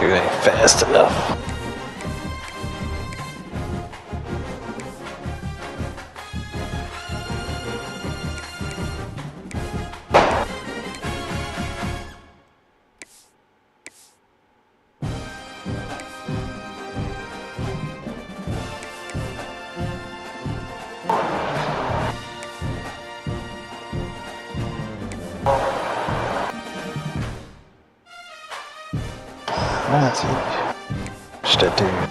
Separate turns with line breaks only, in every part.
It ain't fast enough. That's it. Just that dude.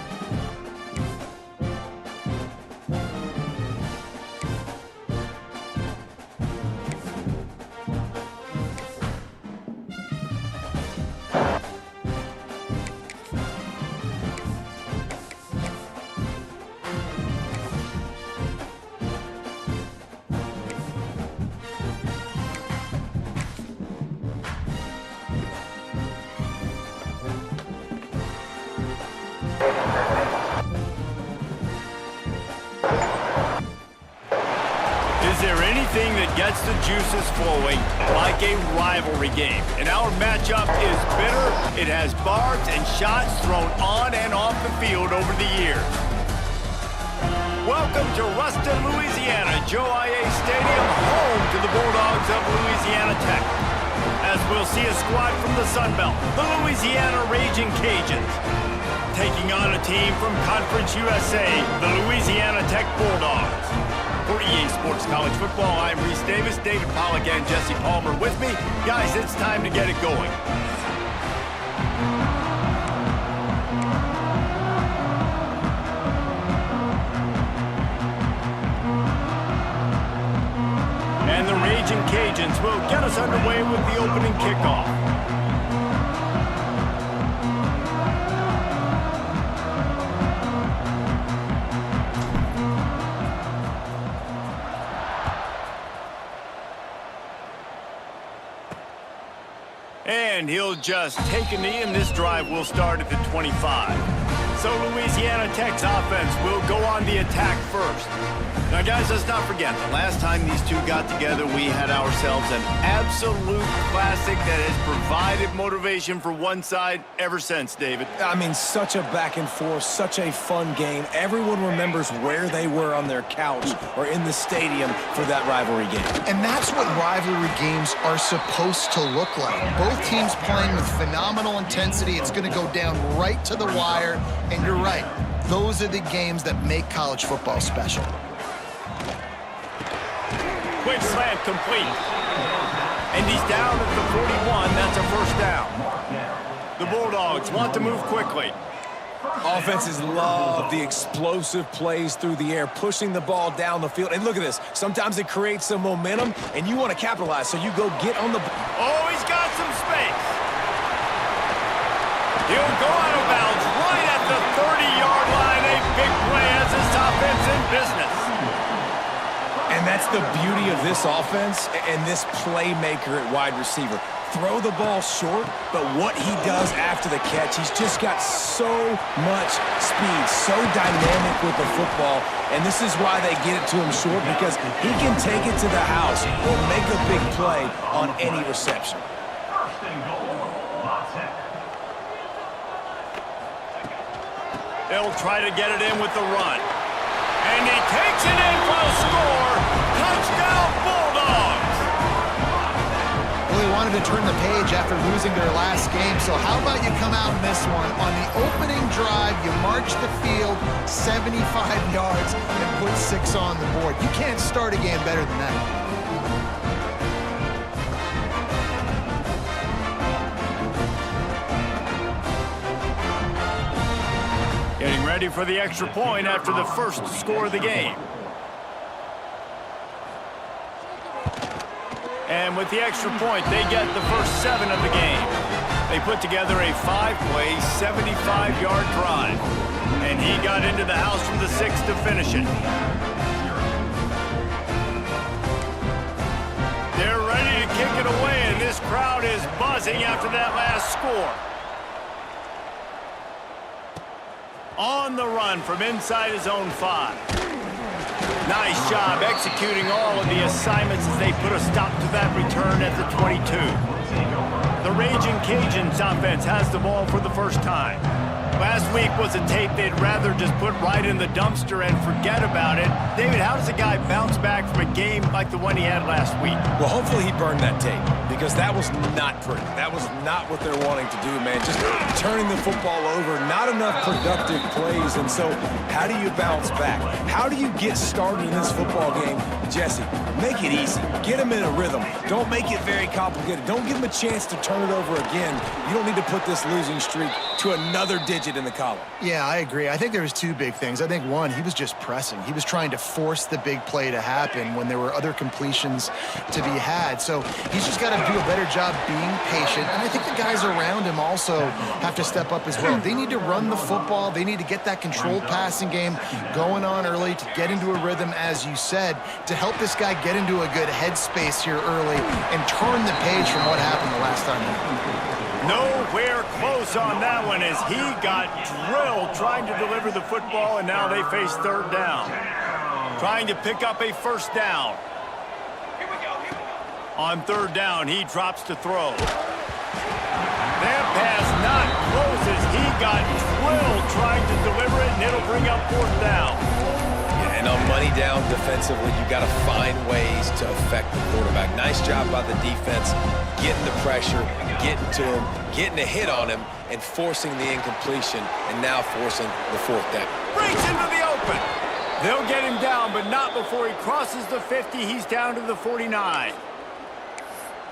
Is there anything that gets the juices flowing like a rivalry game? And our matchup is bitter. It has barbs and shots thrown on and off the field over the years. Welcome to Ruston, Louisiana, Joe IA Stadium, home to the Bulldogs of Louisiana Tech. As we'll see a squad from the Sun Belt, the Louisiana Raging Cajuns, taking on a team from Conference USA, the Louisiana Tech Bulldogs. For EA Sports College Football, I'm Reese Davis, David Pollack, and Jesse Palmer with me. Guys, it's time to get it going. And the Raging Cajuns will get us underway with the opening kickoff. And he'll just take a knee, and this drive will start at the 25. So Louisiana Tech's offense will go on the attack first. Now, guys, let's not forget, the last time these two got together, we had ourselves an absolute classic that has provided motivation for one side ever since, David.
I mean, such a back and forth, such a fun game. Everyone remembers where they were on their couch or in the stadium for that rivalry game.
And that's what rivalry games are supposed to look like. Both teams playing with phenomenal intensity. It's going to go down right to the wire. And you're right, those are the games that make college football special.
Quick slant complete. And he's down at the 41. That's a first down. The Bulldogs want to move quickly.
Offenses love the explosive plays through the air, pushing the ball down the field. And look at this. Sometimes it creates some momentum, and you want to capitalize, so you go get on the...
Oh, he's got some space. He'll go out of bounds right at the 30-yard line. A big play as this offense in business.
And that's the beauty of this offense and this playmaker at wide receiver. Throw the ball short, but what he does after the catch, he's just got so much speed, so dynamic with the football, and this is why they get it to him short, because he can take it to the house or make a big play on any reception.
They'll try to get it in with the run. And he takes it in for a score. Touchdown, Bulldogs!
Well, they wanted to turn the page after losing their last game, so how about you come out in this one? On the opening drive, you march the field 75 yards and put 6 on the board. You can't start a game better than that.
Getting ready for the extra point after the first score of the game. And with the extra point, they get the first 7 of the game. They put together a 5-play, 75-yard drive. And he got into the house from the 6 to finish it. They're ready to kick it away, and this crowd is buzzing after that last score. On the run from inside his own 5. Nice job executing all of the assignments as they put a stop to that return at the 22. The Raging Cajuns offense has the ball for the first time. Last week was a tape they'd rather just put right in the dumpster and forget about it. David, how does a guy bounce back from a game like the one he had last week?
Well, hopefully he burned that tape, because that was not pretty. That was not what they're wanting to do, man. Just turning the football over, not enough productive plays. And so how do you bounce back? How do you get started in this football game? Jesse, make it easy. Get him in a rhythm. Don't make it very complicated. Don't give him a chance to turn it over again. You don't need to put this losing streak to another digit in the column.
Yeah, I agree. I think there was two big things. I think one, he was just pressing. He was trying to force the big play to happen when there were other completions to be had. So he's just got to do a better job being patient. And I think the guys around him also have to step up as well. They need to run the football. They need to get that controlled passing game going on early to get into a rhythm, as you said, to help this guy get into a good headspace here early and turn the page from what happened the last time.
Nowhere close on that one as he got drilled trying to deliver the football, and now they face third down. Trying to pick up a first down. On third down, he drops to throw. That pass not close as he got drilled trying to deliver it, and it'll bring up fourth down.
And on money down defensively, you got to find ways to affect the quarterback. Nice job by the defense, getting the pressure, getting to him, getting a hit on him, and forcing the incompletion, and now forcing the fourth down.
Breaks into the open. They'll get him down, but not before he crosses the 50. He's down to the 49.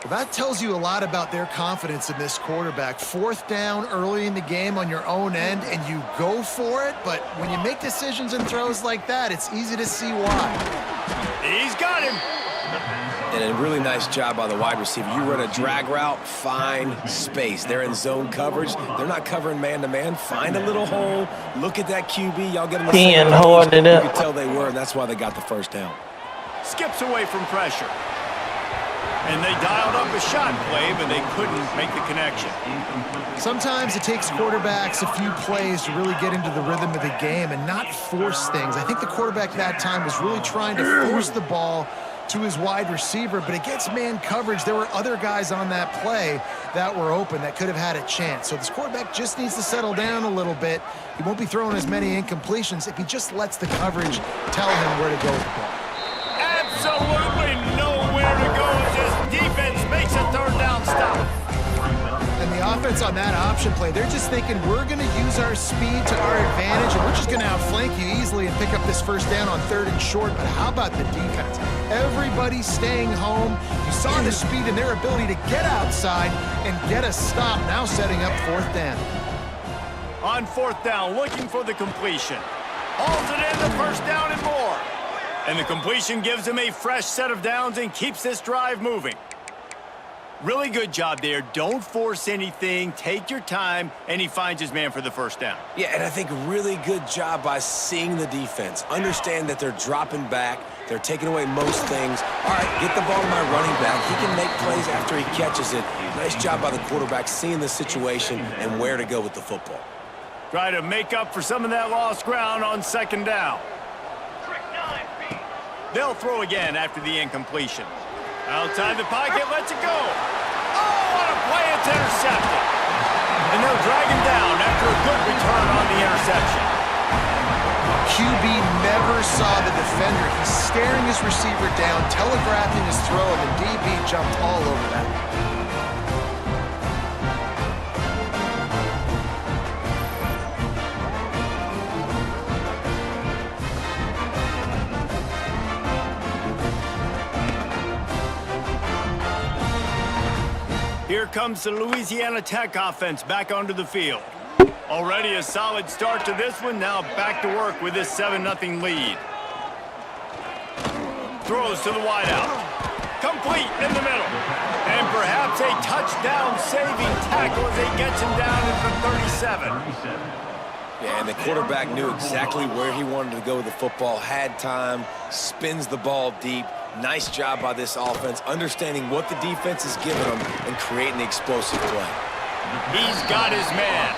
Well, that tells you a lot about their confidence in this quarterback. Fourth down early in the game on your own end, and you go for it. But when you make decisions and throws like that, it's easy to see why.
He's got him.
And a really nice job by the wide receiver. You run a drag route, find space. They're in zone coverage. They're not covering man-to-man. Find a little hole. Look at that QB. Y'all get them the same page. You could tell they were, and that's why they got the first down.
Skips away from pressure. And they dialed up a shot play, but they couldn't make the connection.
Sometimes it takes quarterbacks a few plays to really get into the rhythm of the game and not force things. I think the quarterback that time was really trying to force the ball to his wide receiver, but against man coverage, there were other guys on that play that were open that could have had a chance. So this quarterback just needs to settle down a little bit. He won't be throwing as many incompletions if he just lets the coverage tell him where to go with the ball.
Absolutely nowhere to go as this defense makes a third down stop.
And the offense on that option play, they're just thinking we're going to use our speed to our advantage and we're just going to outflank you easily and pick up this first down on third and short. But how about the defense? Everybody's staying home. You saw the speed and their ability to get outside and get a stop, now setting up fourth down.
On fourth down, looking for the completion. Hauls it in, the first down and more. And the completion gives him a fresh set of downs and keeps this drive moving. Really good job there. Don't force anything. Take your time, and he finds his man for the first down.
Yeah, and I think really good job by seeing the defense. Understand that they're dropping back. They're taking away most things. All right, get the ball to my running back. He can make plays after he catches it. Nice job by the quarterback seeing the situation and where to go with the football.
Try to make up for some of that lost ground on second down. They'll throw again after the incompletion. Outside the pocket, lets it go. Oh, what a play, it's intercepted. And they'll drag him down after a good return on the interception.
QB never saw the defender. He's staring his receiver down, telegraphing his throw, and the DB jumped all over that.
Here comes the Louisiana Tech offense back onto the field. Already a solid start to this one. Now back to work with this 7-0 lead. Throws to the wideout. Complete in the middle. And perhaps a touchdown-saving tackle as he gets him down at the 37.
Yeah, and the quarterback knew exactly where he wanted to go with the football, had time, spins the ball deep. Nice job by this offense, understanding what the defense is giving them and creating the explosive play.
He's got his man.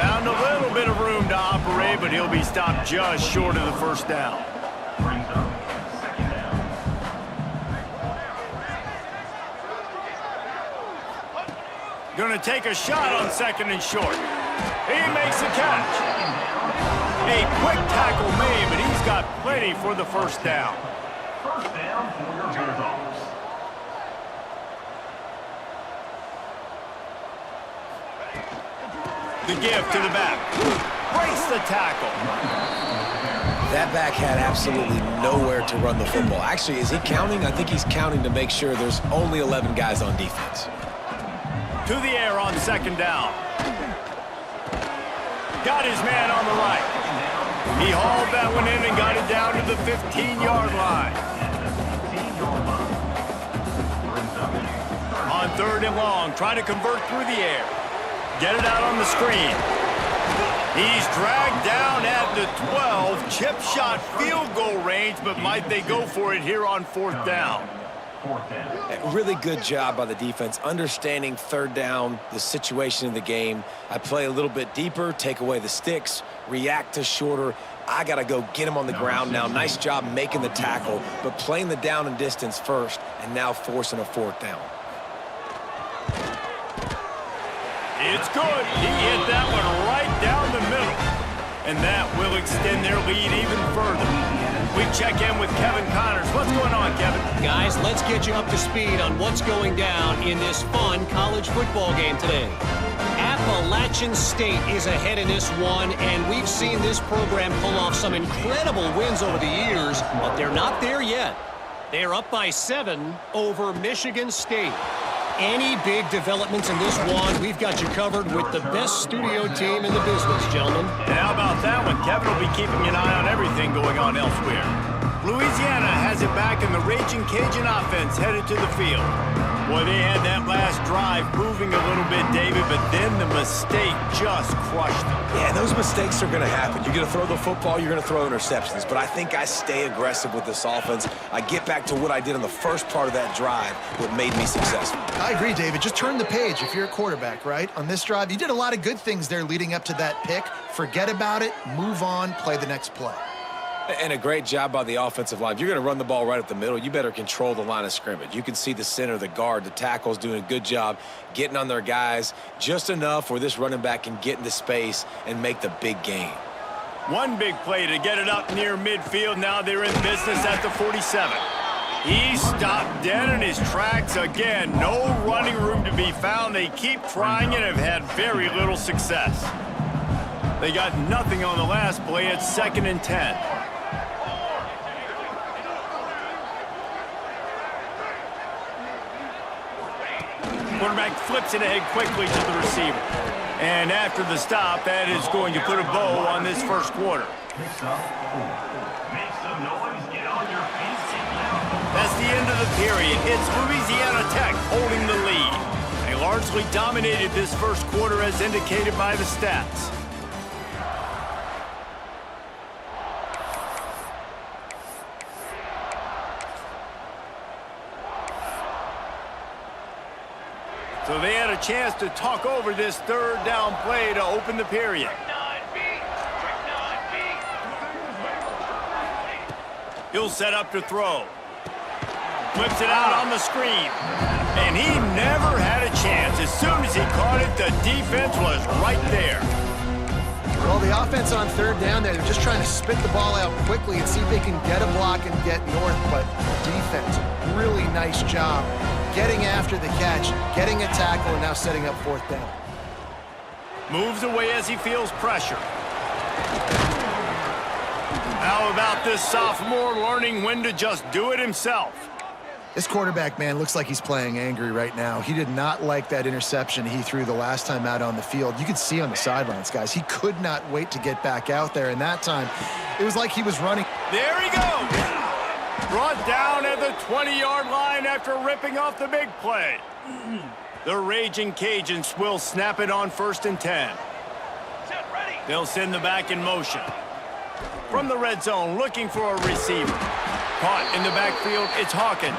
Found a little bit of room to operate, but he'll be stopped just short of the first down. Gonna take a shot on 2nd and short. He makes the catch. A quick tackle made, but he's got plenty for the first down.
First down for your Bulldogs.
The give to the back. Breaks the tackle.
That back had absolutely nowhere to run the football. Actually, is he counting? I think he's counting to make sure there's only 11 guys on defense.
To the air on 2nd down. Got his man on the right. He hauled that one in and got it down to the 15-yard line. On 3rd and long, trying to convert through the air. Get it out on the screen. He's dragged down at the 12. Chip shot field goal range, but might they go for it here on 4th down?
A really good job by the defense, understanding 3rd down, the situation in the game. I play a little bit deeper, take away the sticks, react to shorter. I got to go get him on the ground now. Nice job making the tackle, but playing the down and distance first and now forcing a 4th down.
It's good. He hit that one right down the middle. And that will extend their lead even further. We check in with Kevin Connors. What's going on, Kevin?
Guys, let's get you up to speed on what's going down in this fun college football game today. Appalachian State is ahead in this one, and we've seen this program pull off some incredible wins over the years, but they're not there yet. They're up by 7 over Michigan State. Any big developments in this one, we've got you covered with the best studio team in the business, gentlemen.
And how about that one? Kevin will be keeping an eye on everything going on elsewhere. Louisiana has it back in the Raging Cajun offense headed to the field. Boy, they had that last drive moving a little bit, David, but then the mistake just crushed them.
Yeah, those mistakes are going to happen. You're going to throw the football, you're going to throw interceptions. But I think I stay aggressive with this offense. I get back to what I did in the first part of that drive, what made me successful.
I agree, David. Just turn the page if you're a quarterback, right? On this drive, you did a lot of good things there leading up to that pick. Forget about it, move on, play the next play.
And a great job by the offensive line. If you're going to run the ball right up the middle, you better control the line of scrimmage. You can see the center, the guard, the tackles doing a good job getting on their guys just enough where this running back can get into space and make the big gain.
One big play to get it up near midfield. Now they're in business at the 47. He stopped dead in his tracks again. No running room to be found. They keep trying and have had very little success. They got nothing on the last play. It's 2nd and 10. Quarterback flips it ahead quickly to the receiver. And after the stop, that is going to put a bow on this first quarter. That's the end of the period. It's Louisiana Tech holding the lead. They largely dominated this first quarter as indicated by the stats. So they had a chance to talk over this 3rd down play to open the period. He'll set up to throw. Flips it out on the screen. And he never had a chance. As soon as he caught it, the defense was right there.
Well, the offense on 3rd down there, they're just trying to spit the ball out quickly and see if they can get a block and get north. But defense, really nice job getting after the catch, getting a tackle, and now setting up 4th down.
Moves away as he feels pressure. How about this sophomore learning when to just do it himself?
This quarterback, man, looks like he's playing angry right now. He did not like that interception he threw the last time out on the field. You could see on the sidelines, guys. He could not wait to get back out there, and that time, it was like he was running.
There he goes! Brought down at the 20-yard line after ripping off the big play. The Raging Cajuns will snap it on 1st and 10. They'll send the back in motion. From the red zone, looking for a receiver. Caught in the backfield, it's Hawkins.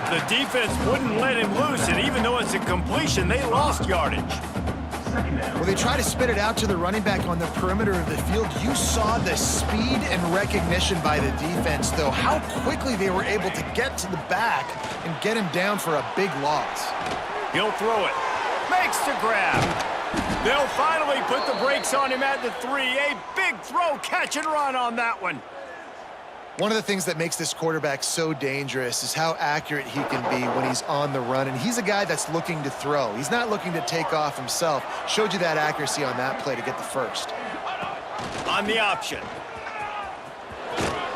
The defense wouldn't let him loose, and even though it's a completion, they lost yardage.
Well, they try to spit it out to the running back on the perimeter of the field. You saw the speed and recognition by the defense, though, how quickly they were able to get to the back and get him down for a big loss.
He'll throw it. Makes the grab. They'll finally put the brakes on him at the 3. A big throw, catch and run on that one.
One of the things that makes this quarterback so dangerous is how accurate he can be when he's on the run. And he's a guy that's looking to throw. He's not looking to take off himself. Showed you that accuracy on that play to get the first.
On the option.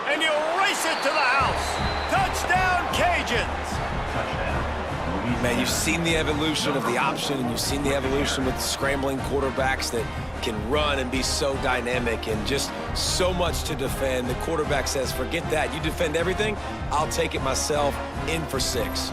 And he'll race it to the house. Touchdown, Cajuns.
Man, you've seen the evolution of the option, and you've seen the evolution with scrambling quarterbacks that can run and be so dynamic and just so much to defend. The quarterback says, forget that. You defend everything, I'll take it myself. In for 6.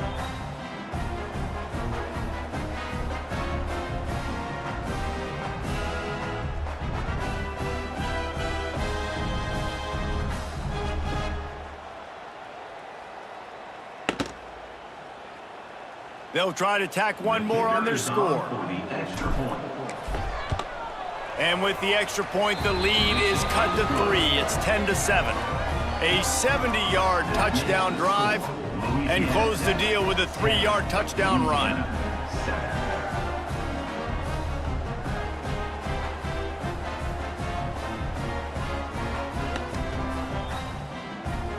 They'll try to tack one more on their score. And with the extra point, the lead is cut to 3. It's 10-7. A 70-yard touchdown drive, and close the deal with a 3-yard touchdown run.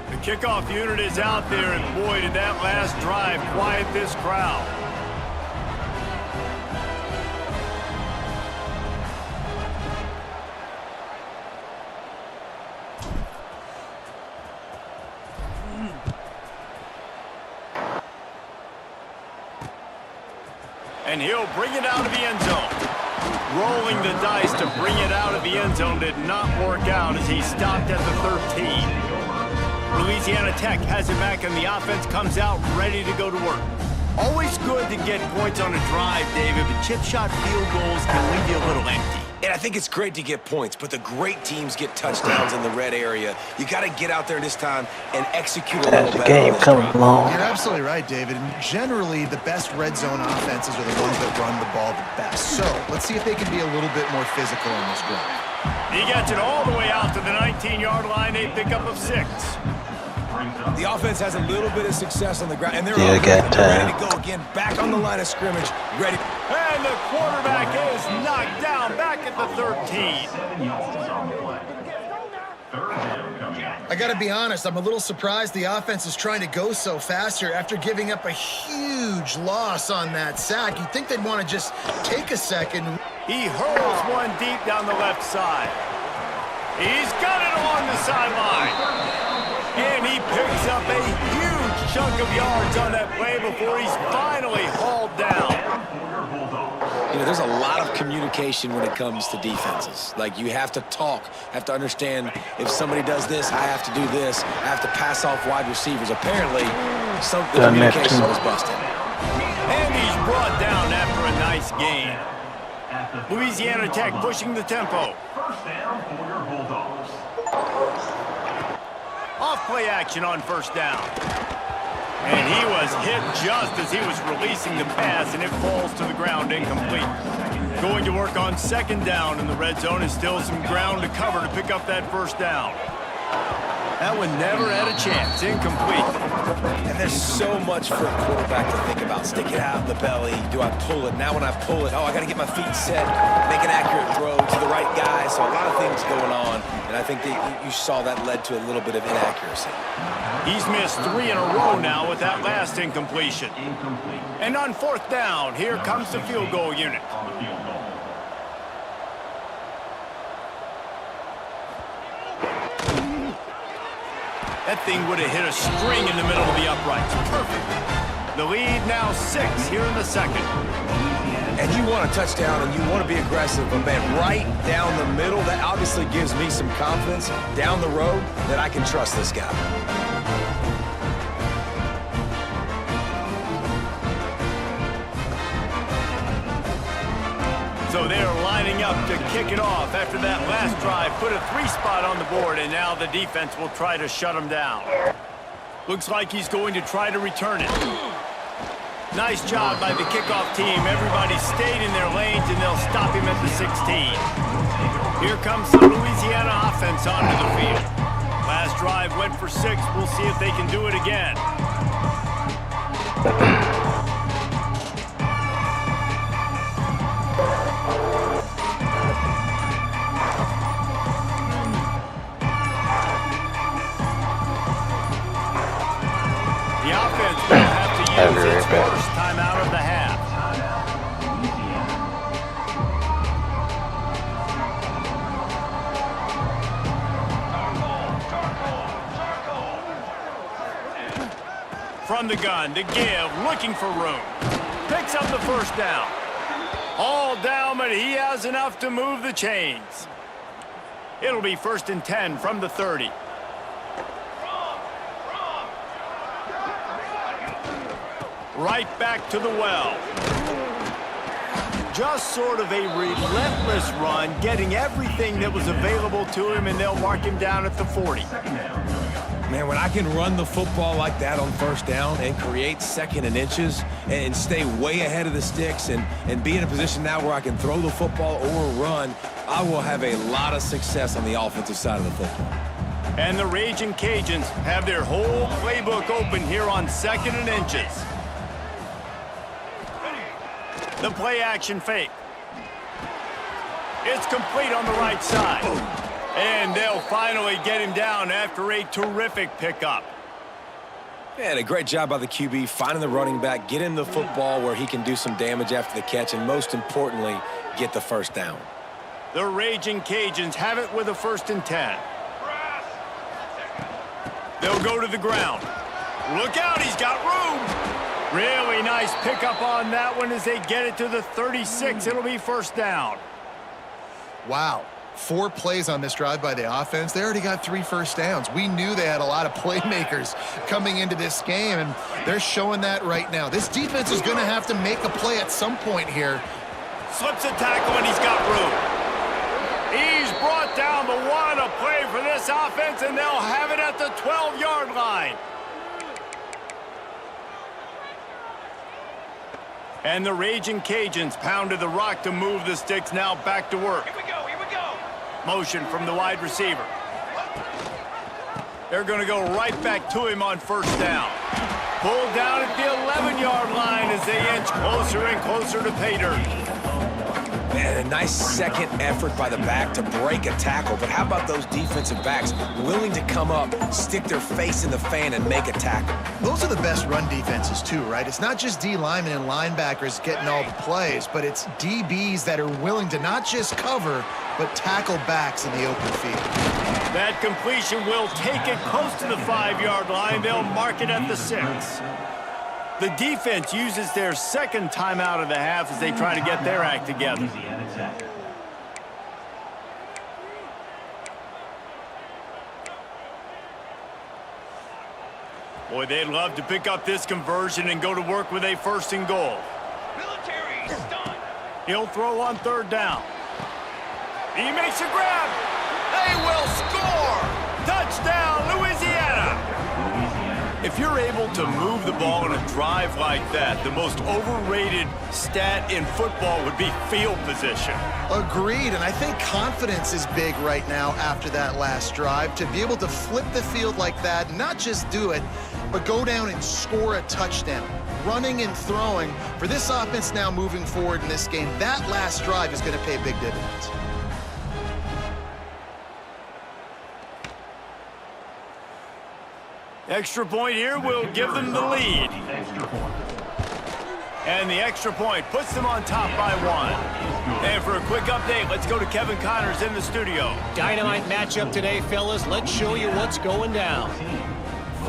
The kickoff unit is out there, and boy, did that last drive quiet this crowd. And he'll bring it out of the end zone. Rolling the dice to bring it out of the end zone did not work out as he stopped at the 13. Louisiana Tech has it back, and the offense comes out ready to go to work. Always good to get points on a drive, David, but chip shot field goals can leave you a little empty.
And I think it's great to get points, but the great teams get touchdowns in the red area. You got to get out there this time and execute a little better.
The game coming along.
You're absolutely right, David. And generally, the best red zone offenses are the ones that run the ball the best. So let's see if they can be a little bit more physical on this drive.
He gets it all the way out to the 19-yard line, a pickup of 6.
The offense has a little bit of success on the ground, and they're
ready
to go again, back on the line of scrimmage, ready.
And the quarterback is knocked down back at the 13.
I got to be honest, I'm a little surprised the offense is trying to go so fast here after giving up a huge loss on that sack. You'd think they'd want to just take a second.
He hurls one deep down the left side. He's got it along the sideline. And he picks up a huge chunk of yards on that play before he's finally hauled down.
You know, there's a lot of communication when it comes to defenses. Like, you have to talk, have to understand if somebody does this, I have to do this. I have to pass off wide receivers. Apparently, some communication was busted.
And he's brought down after a nice gain. Louisiana Tech pushing the tempo.
First down for your Bulldogs.
Off-play action on first down. And he was hit just as he was releasing the pass, and it falls to the ground incomplete. Going to work on second down in the red zone, and still some ground to cover to pick up that first down. That one never had a chance. Incomplete.
And there's so much for a quarterback to think about. Stick it out in the belly. Do I pull it? Now when I pull it, oh, I got to get my feet set, make an accurate throw to the right guy. So a lot of things going on, and I think that you saw that led to a little bit of inaccuracy.
He's missed 3 in a row now with that last incompletion. And on fourth down, here comes the field goal unit. That thing would have hit a string in the middle of the uprights. Perfect. The lead now 6 here in the second.
And you want a touchdown and you want to be aggressive, but man, right down the middle, that obviously gives me some confidence down the road that I can trust this guy.
So they're lining up to kick it off after that last drive. Put a 3 spot on the board, and now the defense will try to shut him down. Looks like he's going to try to return it. Nice job by the kickoff team. Everybody stayed in their lanes, and they'll stop him at the 16. Here comes the Louisiana offense onto the field. Last drive went for 6. We'll see if they can do it again.
back.
first timeout of the half. From the gun to give, looking for room. Picks up the first down. All down, but he has enough to move the chains. It'll be 1st and 10 from the 30. Right back to the well. Just sort of a relentless run, getting everything that was available to him, and they'll mark him down at the 40.
Man, when I can run the football like that on first down and create 2nd and inches and stay way ahead of the sticks and be in a position now where I can throw the football or run, I will have a lot of success on the offensive side of the football.
And the Raging Cajuns have their whole playbook open here on 2nd and inches. The play action fake. It's complete on the right side. And they'll finally get him down after a terrific pickup.
And a great job by the QB finding the running back, get him the football where he can do some damage after the catch, and most importantly, get the first down.
The Raging Cajuns have it with a 1st and 10. They'll go to the ground. Look out, he's got room. Really nice pickup on that one as they get it to the 36. It'll be 1st down.
Wow. 4 plays on this drive by the offense. They already got 3 first downs. We knew they had a lot of playmakers coming into this game, and they're showing that right now. This defense is going to have to make a play at some point here.
Slips a tackle, and he's got room. He's brought down, but what a play for this offense, and they'll have it at the 12-yard line. And the Raging Cajuns pounded the rock to move the sticks, now back to work.
Here we go, here we go.
Motion from the wide receiver. They're going to go right back to him on 1st down. Pulled down at the 11-yard line as they inch closer and closer to pay dirt.
Man, a nice second effort by the back to break a tackle, but how about those defensive backs willing to come up, stick their face in the fan, and make a tackle?
Those are the best run defenses too, right? It's not just D linemen and linebackers getting all the plays, but it's DBs that are willing to not just cover, but tackle backs in the open field.
That completion will take it close to the 5-yard line. They'll mark it at the 6. The defense uses their 2nd timeout of the half as they try to get their act together. Boy, they'd love to pick up this conversion and go to work with a 1st and goal.
Military stunt.
He'll throw on 3rd down. He makes a grab. They will score. Touchdown, Louisiana. If you're able to move the ball in a drive like that, the most overrated stat in football would be field position.
Agreed, and I think confidence is big right now after that last drive. To be able to flip the field like that, not just do it, but go down and score a touchdown. Running and throwing, for this offense now moving forward in this game, that last drive is going to pay big dividends.
Extra point here will give them the lead. And the extra point puts them on top by 1. And for a quick update, let's go to Kevin Connors in the studio.
Dynamite matchup today, fellas. Let's show you what's going down.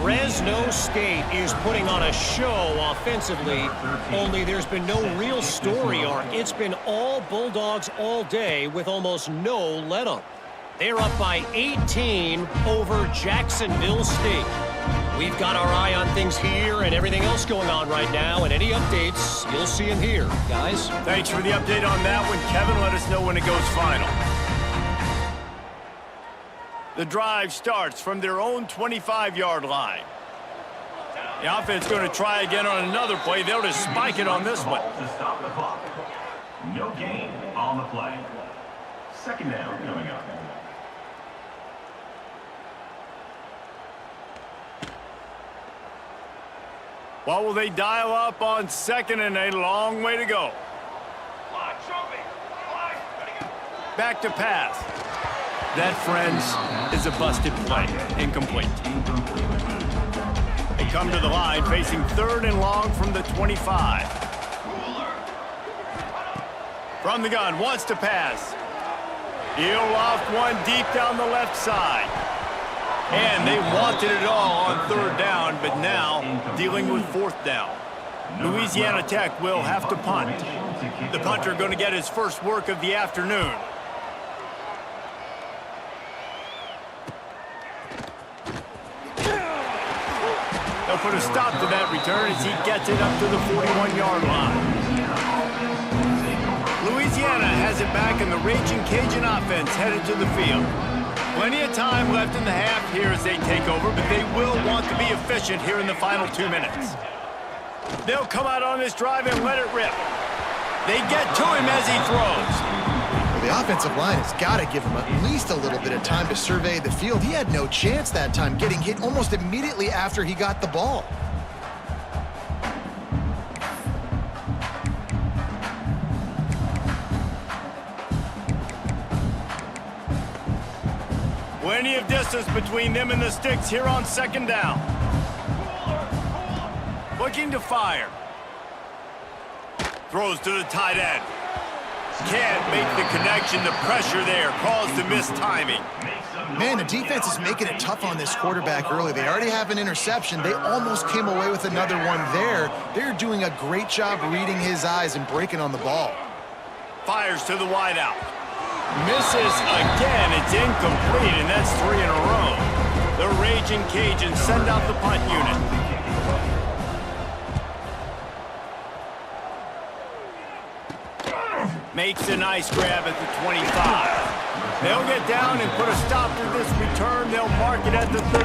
Fresno State is putting on a show offensively, only there's been no real story arc. It's been all Bulldogs all day with almost no let-up. They're up by 18 over Jacksonville State. We've got our eye on things here and everything else going on right now, and any updates, you'll see them here. Guys?
Thanks for the update on that one, Kevin. Let us know when it goes final. The drive starts from their own 25-yard line. The offense going to try again on another play. They'll just spike it on this one.
To stop the clock. No gain on the play. 2nd down coming up.
What will they dial up on 2nd and a long way to go? Back to pass. That, friends, is a busted play. Incomplete. They come to the line, facing 3rd and long from the 25. From the gun, wants to pass. He'll loft one deep down the left side. And they wanted it all on 3rd down, but now dealing with 4th down. Louisiana Tech will have to punt. The punter going to get his first work of the afternoon. They'll put a stop to that return as he gets it up to the 41-yard line. Louisiana has it back, and the Raging Cajun offense headed to the field. Plenty of time left in the half here as they take over, but they will want to be efficient here in the final 2 minutes. They'll come out on this drive and let it rip. They get to him as he throws.
Well, the offensive line has got to give him at least a little bit of time to survey the field. He had no chance that time, getting hit almost immediately after he got the ball.
Plenty of distance between them and the sticks here on 2nd down. Looking to fire. Throws to the tight end. Can't make the connection. The pressure there caused the missed timing.
Man, the defense is making it tough on this quarterback early. They already have an interception. They almost came away with another one there. They're doing a great job reading his eyes and breaking on the ball.
Fires to the wideout. Misses again. It's incomplete, and that's 3 in a row. The Raging Cajuns send out the punt unit. Makes a nice grab at the 25. They'll get down and put a stop to this return. They'll mark it at the 32.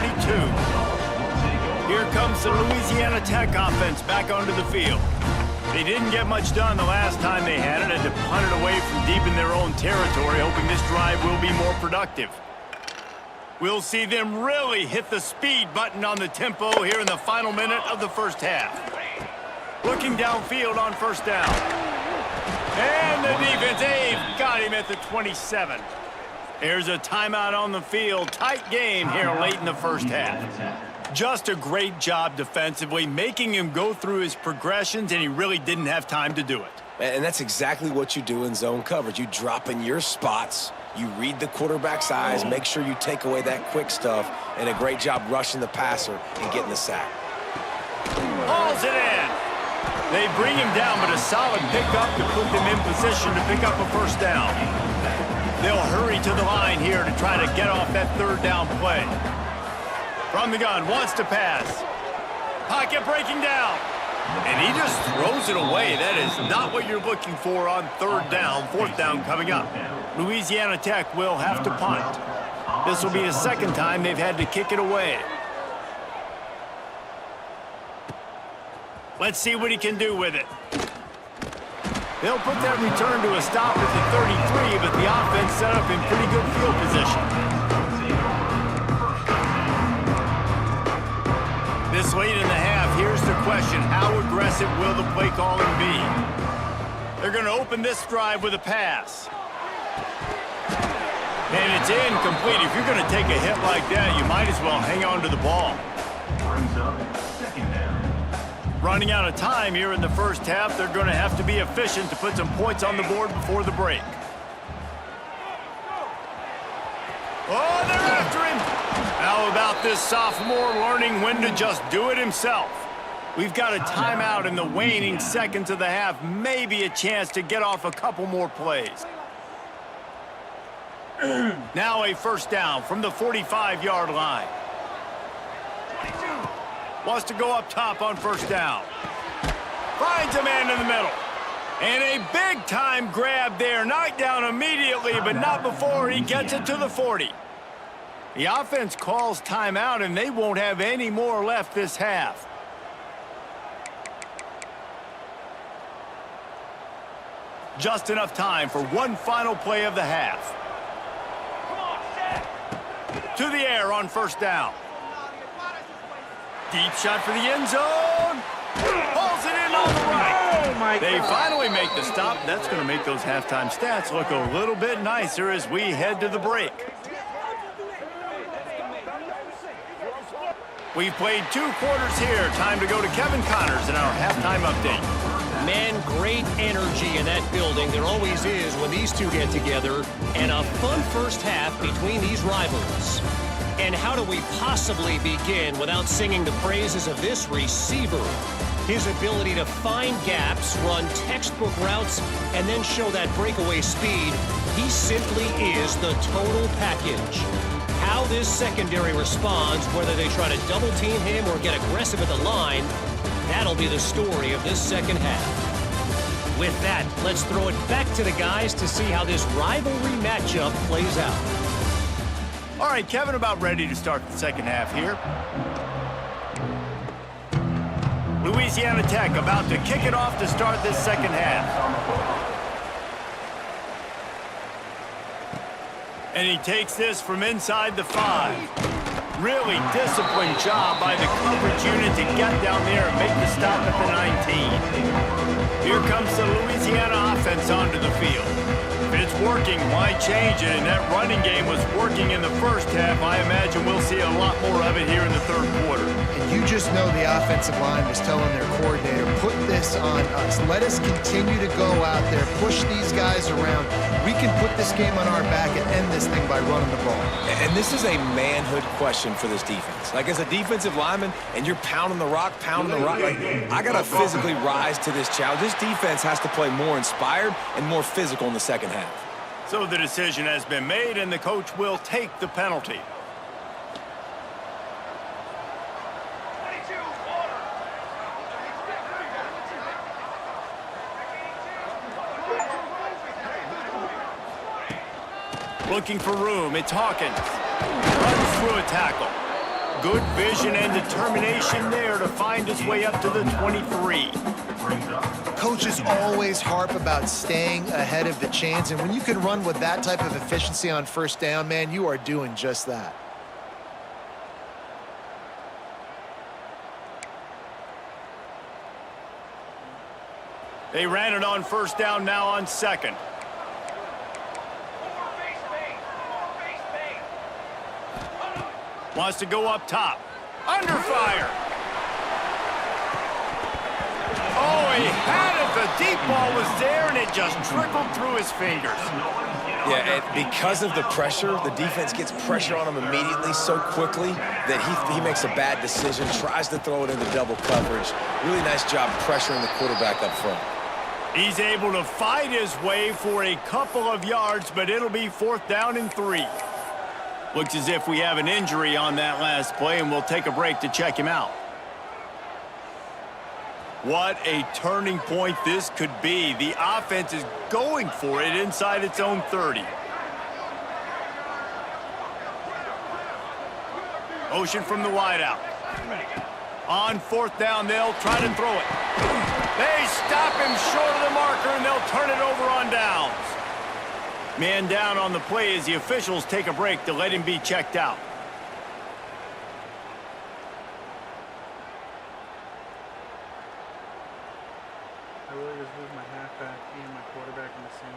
Here comes the Louisiana Tech offense back onto the field. They didn't get much done the last time they had it, and to punt it away from deep in their own territory, hoping this drive will be more productive. We'll see them really hit the speed button on the tempo here in the final minute of the first half. Looking downfield on 1st down. And the defense, they've got him at the 27. There's a timeout on the field. Tight game here late in the first half. Just a great job defensively, making him go through his progressions, and he really didn't have time to do it.
And that's exactly what you do in zone coverage. You drop in your spots, you read the quarterback's eyes, make sure you take away that quick stuff, and a great job rushing the passer and getting the sack.
Hauls it in. They bring him down, but a solid pickup to put them in position to pick up a 1st down. They'll hurry to the line here to try to get off that 3rd down play. From the gun, wants to pass. Pocket breaking down. And he just throws it away. That is not what you're looking for on 3rd down. 4th down coming up. Louisiana Tech will have to punt. This will be the 2nd time they've had to kick it away. Let's see what he can do with it. They'll put that return to a stop at the 33, but the offense set up in pretty good field position. This late in the half, here's the question. How aggressive will the play calling be? They're going to open this drive with a pass. And it's incomplete. If you're going to take a hit like that, you might as well hang on to the ball.
Brings up 2nd down.
Running out of time here in the first half, they're going to have to be efficient to put some points on the board before the break. Oh, they're after him. How about this sophomore learning when to just do it himself? We've got a timeout in the waning seconds of the half. Maybe a chance to get off a couple more plays. Now a 1st down from the 45-yard line. Wants to go up top on 1st down. Finds a man in the middle. And a big-time grab there. Knocked down immediately, but not before he gets it to the 40. The offense calls timeout, and they won't have any more left this half. Just enough time for one final play of the half. To the air on 1st down. Deep shot for the end zone. Pulls it in on the right. They finally make the stop. That's going to make those halftime stats look a little bit nicer as we head to the break. We've played 2 quarters here. Time to go to Kevin Connors in our halftime update.
Man, great energy in that building. There always is when these two get together. And a fun first half between these rivals. And how do we possibly begin without singing the praises of this receiver? His ability to find gaps, run textbook routes, and then show that breakaway speed. He simply is the total package. How this secondary responds, whether they try to double-team him or get aggressive at the line, that'll be the story of this second half. With that, let's throw it back to the guys to see how this rivalry matchup plays out.
All right, Kevin, about ready to start the second half here. Louisiana Tech about to kick it off to start this second half. And he takes this from inside the 5. Really disciplined job by the coverage unit to get down there and make the stop at the 19. Here comes the Louisiana offense onto the field. If it's working, why change it? And that running game was working in the first half. I imagine we'll see a lot more of it here in the third quarter.
And you just know the offensive line was telling their coordinator, put this on us. Let us continue to go out there, push these guys around. We can put this game on our back and end this thing by running the ball.
And this is a manhood question for this defense. Like, as a defensive lineman, and you're pounding the rock, like, I got to physically rise to this challenge. This defense has to play more inspired and more physical in the second half.
So the decision has been made, and the coach will take the penalty. Looking for room, it's Hawkins. Runs through a tackle. Good vision and determination there to find his way up to the 23.
Coaches always harp about staying ahead of the chains, and when you can run with that type of efficiency on first down, man, you are doing just that.
They ran it on first down, now on second. Wants to go up top. Under fire. Oh, he had it. The deep ball was there, and it just trickled through his fingers.
Yeah, and because of the pressure, the defense gets pressure on him immediately so quickly that he makes a bad decision, tries to throw it into double coverage. Really nice job pressuring the quarterback up front.
He's able to fight his way for a couple of yards, but it'll be 4th down and 3. Looks as if we have an injury on that last play, and we'll take a break to check him out. What a turning point this could be. The offense is going for it inside its own 30. Motion from the wideout. On 4th down, they'll try to throw it. They stop him short of the marker, and they'll turn it over on downs. Man down on the play as the officials take a break to let him be checked out.
I really just lose my halfback and my quarterback in the same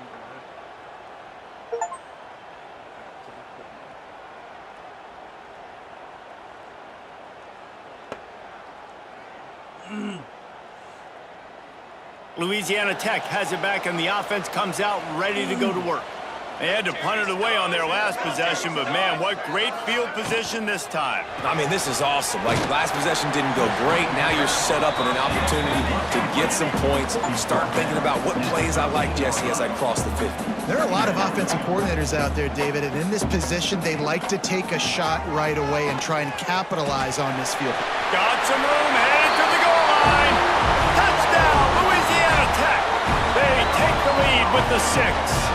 drive.
Louisiana Tech has it back, and the offense comes out ready to go to work. They had to punt it away on their last possession, but man, what great field position this time.
I mean, this is awesome. Like, last possession didn't go great. Now you're set up with an opportunity to get some points. Start thinking about what plays I like, Jesse, as I cross the 50.
There are a lot of offensive coordinators out there, David, and in this position, they like to take a shot right away and try and capitalize on this field.
Got some room, headed to the goal line. Touchdown, Louisiana Tech. They take the lead with the 6.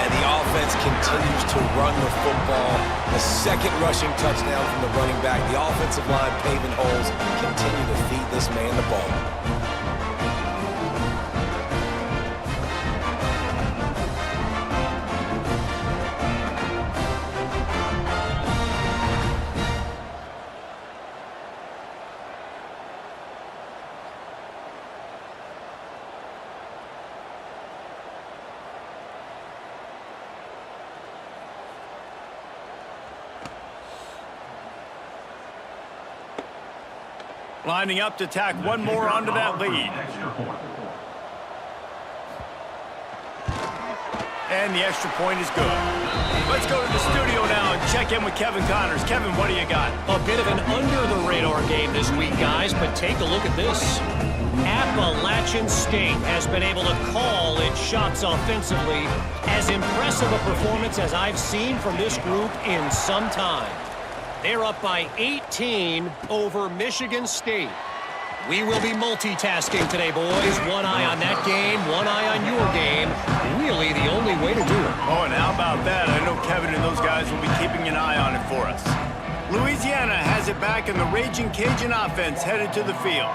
And the offense continues to run the football. The second rushing touchdown from the running back. The offensive line paving holes. Continue to feed this man the ball.
Lining up to tack one more onto that lead.
Extra point.
And the extra point is good. Let's go to the studio now and check in with Kevin Connors. Kevin, what do you got?
A bit of an under-the-radar game this week, guys, but take a look at this. Appalachian State has been able to call its shots offensively. As impressive a performance as I've seen from this group in some time. They're up by 18 over Michigan State. We will be multitasking today, boys. One eye on that game, one eye on your game. Really the only way to do it.
Oh, and how about that? I know Kevin and those guys will be keeping an eye on it for us. Louisiana has it back, and the Raging Cajun offense headed to the field.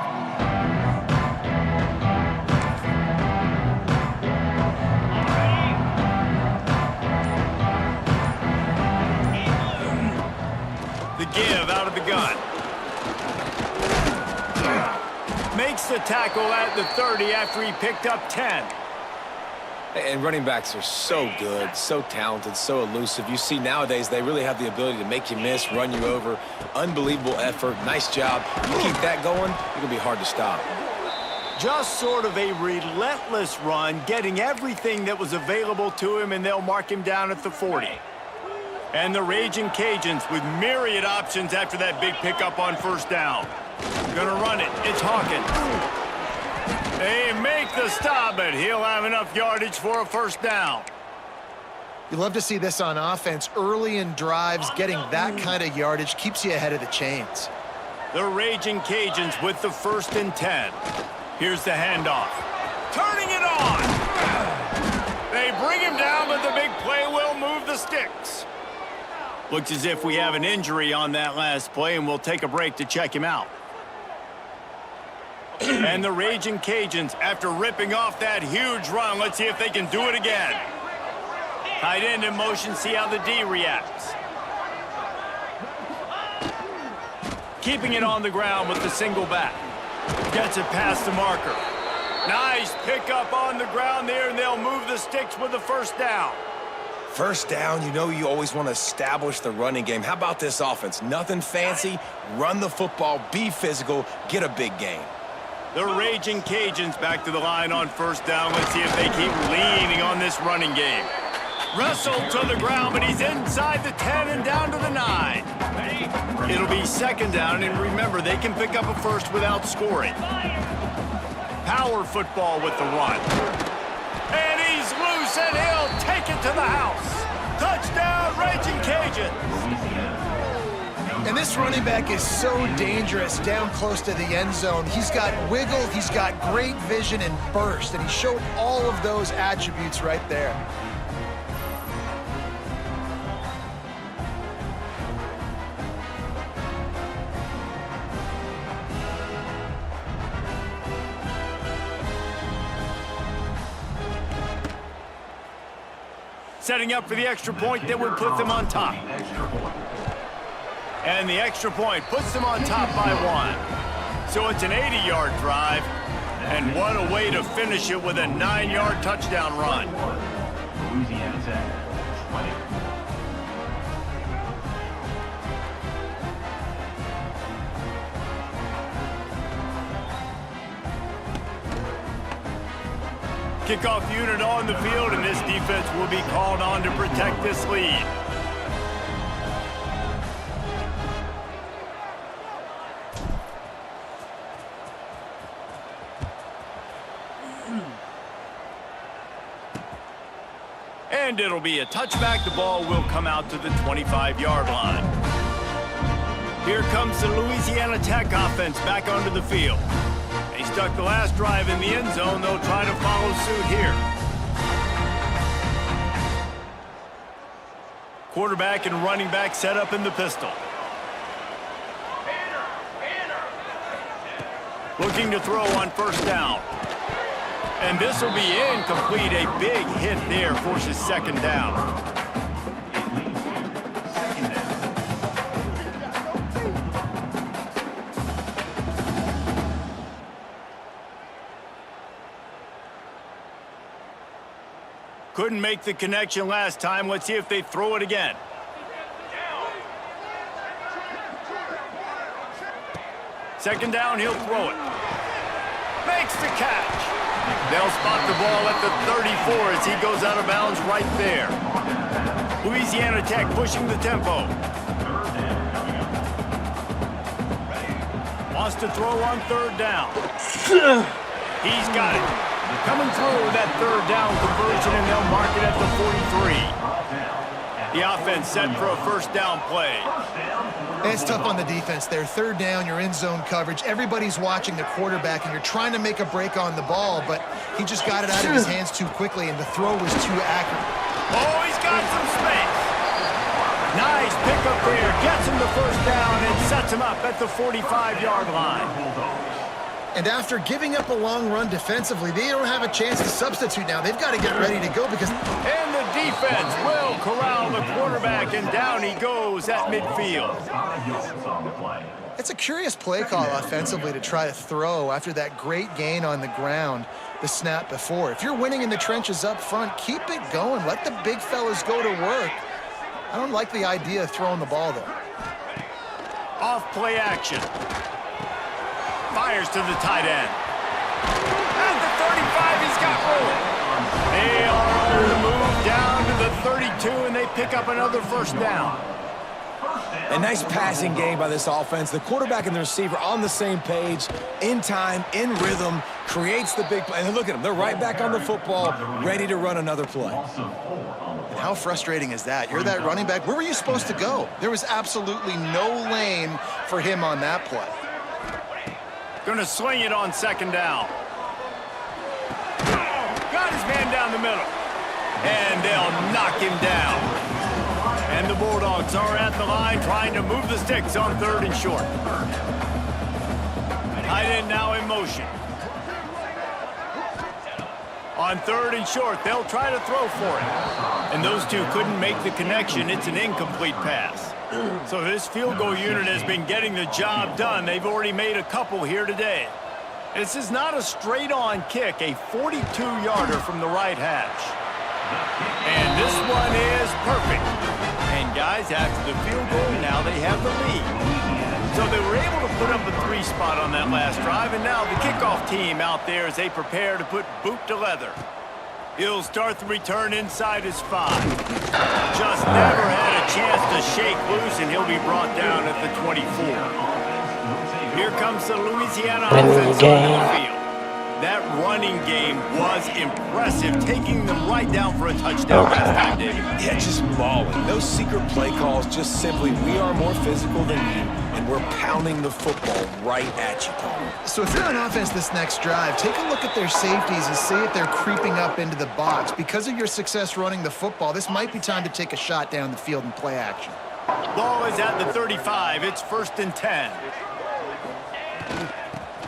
The give out of the gun. Makes the tackle at the 30 after he picked up 10.
And running backs are so good, so talented, so elusive. You see nowadays they really have the ability to make you miss, run you over. Unbelievable effort. Nice job. You keep that going, it's going to be hard to stop.
Just sort of a relentless run, getting everything that was available to him, and they'll mark him down at the 40. And the Raging Cajuns with myriad options after that big pickup on first down. Gonna run it. It's Hawkins. They make the stop, but he'll have enough yardage for a first down.
You love to see this on offense. Early in drives, getting that kind of yardage keeps you ahead of the chains.
The Raging Cajuns with the 1st and 10. Here's the handoff. Turning it on! They bring him down, but the big play will move the sticks. Looks as if we have an injury on that last play, and we'll take a break to check him out. And the Raging Cajuns, after ripping off that huge run, let's see if they can do it again. Tight end in motion, see how the D reacts. Keeping it on the ground with the single back. Gets it past the marker. Nice pickup on the ground there, and they'll move the sticks with the first down.
First down, you know you always want to establish the running game. How about this offense? Nothing fancy. Run the football, be physical, get a big gain.
The Raging Cajuns back to the line on first down. Let's see if they keep leaning on this running game. Wrestled to the ground, but he's inside the 10 and down to the 9. It'll be second down, and remember, they can pick up a first without scoring. Power football with the run. And he's loose, and he'll take it to the house. Touchdown, Raging Cajuns.
And this running back is so dangerous down close to the end zone. He's got wiggle, he's got great vision and burst, and he showed all of those attributes right there.
Setting up for the extra point that would put them on top. And the extra point puts them on top by 1. So it's an 80-yard drive. And what a way to finish it with a 9-yard touchdown run.
Louisiana Tech, 20.
Kickoff unit on the field, and this defense will be called on to protect this lead. And it'll be a touchback. The ball will come out to the 25-yard line. Here comes the Louisiana Tech offense back onto the field. They stuck the last drive in the end zone. They'll try to follow suit here. Quarterback and running back set up in the pistol. Looking to throw on first down. And this will be incomplete. A big hit there forces second down. Couldn't make the connection last time. Let's see if they throw it again. Second down, he'll throw it. Makes the catch. They'll spot the ball at the 34 as he goes out of bounds right there. Louisiana Tech pushing the tempo. Wants to throw on third down. He's got it. Coming through with that third down conversion, and they'll mark it at the 43. The offense set for a first down play.
It's tough on the defense there. Third down, you're in zone coverage. Everybody's watching the quarterback, and you're trying to make a break on the ball, but he just got it out of his hands too quickly, and the throw was too accurate.
Oh, he's got some space. Nice pickup there. Gets him the first down and sets him up at the 45-yard line.
And after giving up a long run defensively, they don't have a chance to substitute now. They've got to get ready to go because...
And the defense will corral the quarterback, and down he goes at midfield.
It's a curious play call offensively to try to throw after that great gain on the ground the snap before. If you're winning in the trenches up front, keep it going. Let the big fellas go to work. I don't like the idea of throwing the ball there.
Off play action. Fires to the tight end. At the 35, he's got room. They are on the move down to the 32, and they pick up another first down.
A nice passing game by this offense. The quarterback and the receiver on the same page, in time, in rhythm, creates the big play. And look at them. They're right back on the football, ready to run another play.
How frustrating is that? You're that running back. Where were you supposed to go? There was absolutely no lane for him on that play.
Gonna swing it on second down. Got his man down the middle. And they'll knock him down. And the Bulldogs are at the line trying to move the sticks on third and short. Tight end now in motion. On third and short, they'll try to throw for it. And those two couldn't make the connection. It's an incomplete pass. So this field goal unit has been getting the job done. They've already made a couple here today. This is not a straight-on kick, a 42-yarder from the right hash. And this one is perfect. And guys, after the field goal, now they have the lead. So they were able to put up a 3 spot on that last drive, and now the kickoff team out there as they prepare to put boot to leather. He'll start the return inside his 5. Just never had a chance to shake loose, and he'll be brought down at the 24. Here comes the Louisiana offense on the field. That running game was impressive, taking them right down for a touchdown last time, David.
Yeah, just mauling. No secret play calls, just simply we are more physical than you, and we're pounding the football right at you, Paul.
So if you're on offense this next drive, take a look at their safeties and see if they're creeping up into the box. Because of your success running the football, this might be time to take a shot down the field and play action.
Ball is at the 35. It's 1st and 10.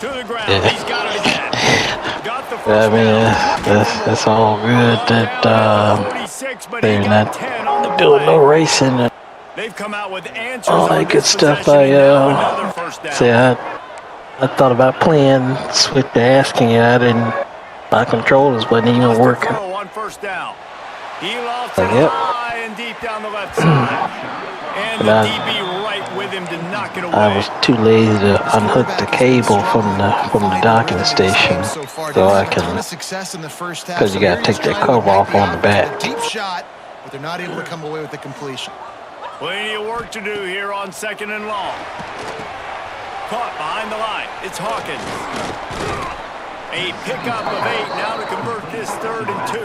To the ground. Yeah. He's got it again. Got the first
that's all good that they're not doing no racing.
They've come out with answers
all that good stuff. I thought about playing switch to asking you. My controllers wasn't even working.
On first down. He lost it high and deep down the left side. And the DB right with him to knock it away.
I was too lazy to unhook the cable from the docking station, so I can, because you got to take that cover off on the back.
Deep shot, but they're not able to come away with the completion.
Plenty of work to do here on 2nd and long. Caught behind the line. It's Hawkins. A pickup of 8 now to convert this 3rd and 2.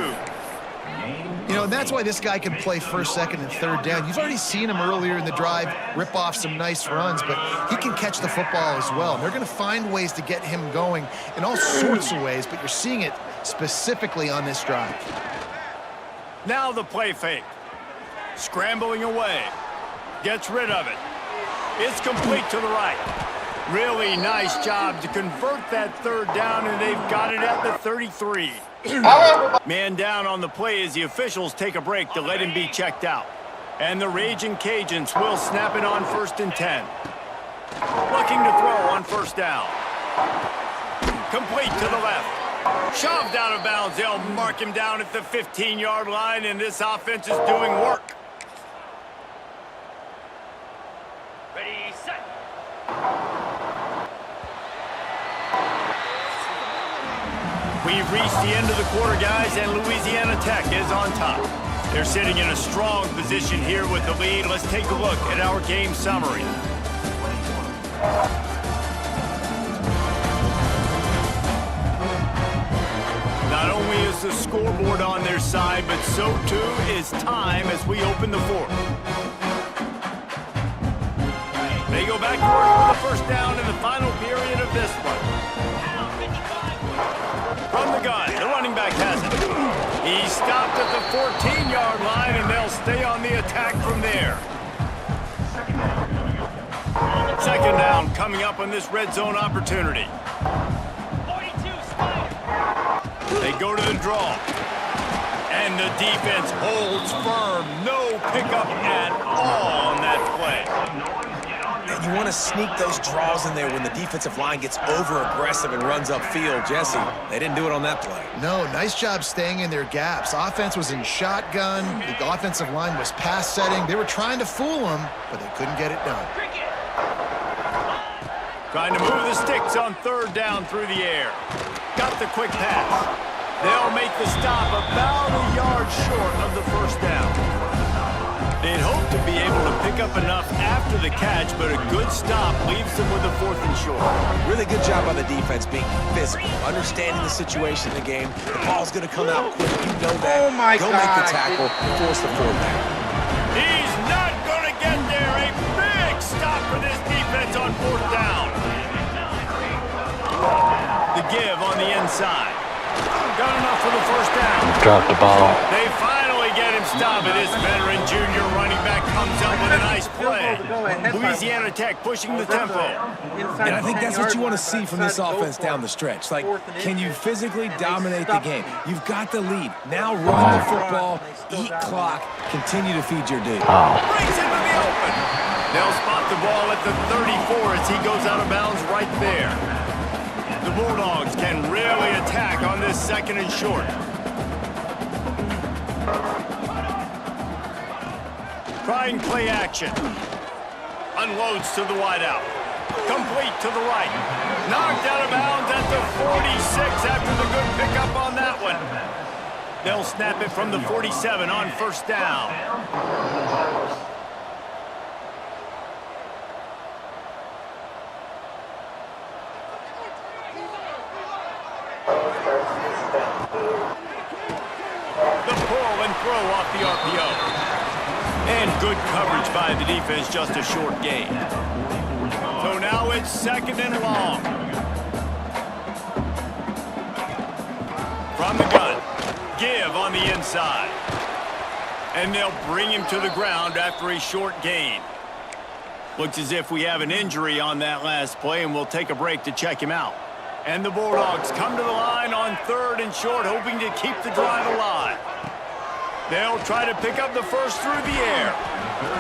You know, and that's why this guy can play 1st, 2nd, and 3rd down. You've already seen him earlier in the drive rip off some nice runs, but he can catch the football as well. And they're going to find ways to get him going in all sorts of ways, but you're seeing it specifically on this drive.
Now the play fake. Scrambling away. Gets rid of it. It's complete to the right. Really nice job to convert that 3rd down, and they've got it at the 33. Man down on the play as the officials take a break to let him be checked out. And the Raging Cajuns will snap it on 1st and 10. Looking to throw on 1st down. Complete to the left. Shoved out of bounds. They'll mark him down at the 15-yard line, and this offense is doing work. We've reached the end of the quarter, guys, and Louisiana Tech is on top. They're sitting in a strong position here with the lead. Let's take a look at our game summary. Not only is the scoreboard on their side, but so too is time as we open the fourth. They go back to work for the first down in the final period of this one. From the gun, the running back has it. He stopped at the 14-yard line, and they'll stay on the attack from there. Second down coming up on this red zone opportunity. They go to the draw. And the defense holds firm. No pickup at all on that play.
And you want to sneak those draws in there when the defensive line gets over-aggressive and runs upfield. Jesse, they didn't do it on that play.
No, nice job staying in their gaps. Offense was in shotgun. The offensive line was pass setting. They were trying to fool them, but they couldn't get it done.
Trying to move the sticks on third down through the air. Got the quick pass. They'll make the stop about a yard short of the first down. They'd hope to be able to pick up enough after the catch, but a good stop leaves them with a 4th and short.
Really good job by the defense being physical, understanding the situation in the game. The ball's going to come out quick. You know that.
Oh my
Go
God.
make the tackle, force the 4th down.
He's not going to get there. A big stop for this defense on 4th down. The give on the inside. Got enough for the first down.
Dropped the ball.
They finally get him stopped. This veteran junior running back comes up with a nice play. Louisiana Tech pushing the tempo.
And I think that's what you want to see from this offense down the stretch. Like, can you physically dominate the game? You've got the lead. Now run the football, eat clock, continue to feed your dude.
Brings him to the open. They'll spot the ball at the 34 as he goes out of bounds right there. The Bulldogs can really attack on this 2nd and short. Trying play action. Unloads to the wideout. Complete to the right. Knocked out of bounds at the 46 after the good pickup on that one. They'll snap it from the 47 on first down. The pull and throw off the RPO. And good coverage by the defense, just a short gain. So now it's 2nd and long. From the gun, give on the inside. And they'll bring him to the ground after a short gain. Looks as if we have an injury on that last play, and we'll take a break to check him out. And the Bulldogs come to the line on 3rd and short, hoping to keep the drive alive. They'll try to pick up the first through the air.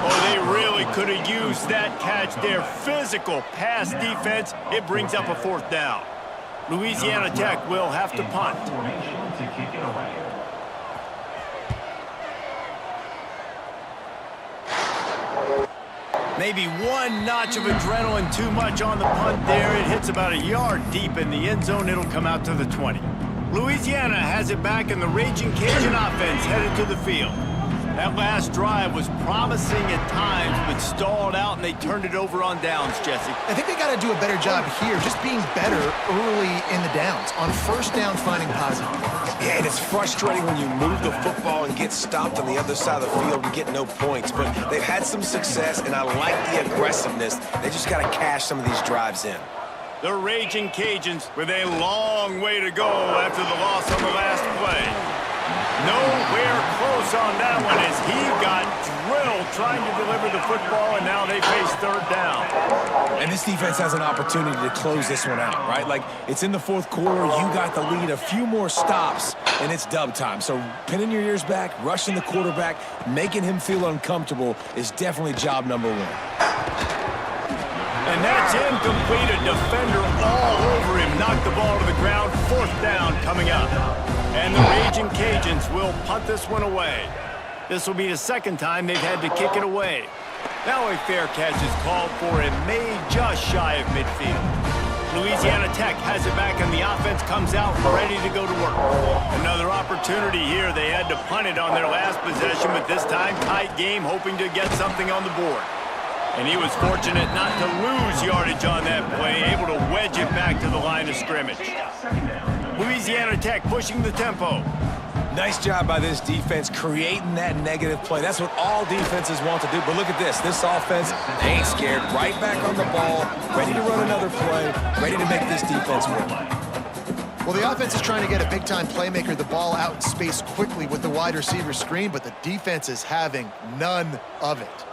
Oh, they really could have used that catch. Their physical pass defense, it brings up a 4th down. Louisiana Tech will have to punt.
To kick it away.
Maybe one notch of adrenaline too much on the punt there. It hits about a yard deep in the end zone. It'll come out to the 20. Louisiana has it back, and the Raging Cajun offense headed to the field. That last drive was promising at times, but stalled out, and they turned it over on downs, Jesse.
I think they got to do a better job here, just being better early in the downs. On first down, finding positive.
Yeah, and it's frustrating when you move the football and get stopped on the other side of the field and get no points. But they've had some success, and I like the aggressiveness. They just got to cash some of these drives in.
The Raging Cajuns with a long way to go after the loss on the last play. Nowhere close on that one as he got drilled trying to deliver the football, and now they face 3rd down.
And this defense has an opportunity to close this one out, right? Like, it's in the 4th quarter, you got the lead, a few more stops, and it's dub time. So pinning your ears back, rushing the quarterback, making him feel uncomfortable is definitely job number 1.
And that's incomplete. A defender all over him. Knocked the ball to the ground. 4th down coming up. And the Raging Cajuns will punt this one away. This will be the 2nd time they've had to kick it away. Now a fair catch is called for and made just shy of midfield. Louisiana Tech has it back, and the offense comes out ready to go to work. Another opportunity here. They had to punt it on their last possession, but this time tight game, hoping to get something on the board. And he was fortunate not to lose yardage on that play, able to wedge it back to the line of scrimmage. Louisiana Tech pushing the tempo.
Nice job by this defense creating that negative play. That's what all defenses want to do. But look at this. This offense, they ain't scared. Right back on the ball, ready to run another play, ready to make this defense win.
Well, the offense is trying to get a big-time playmaker the ball out in space quickly with the wide receiver screen, but the defense is having none of it.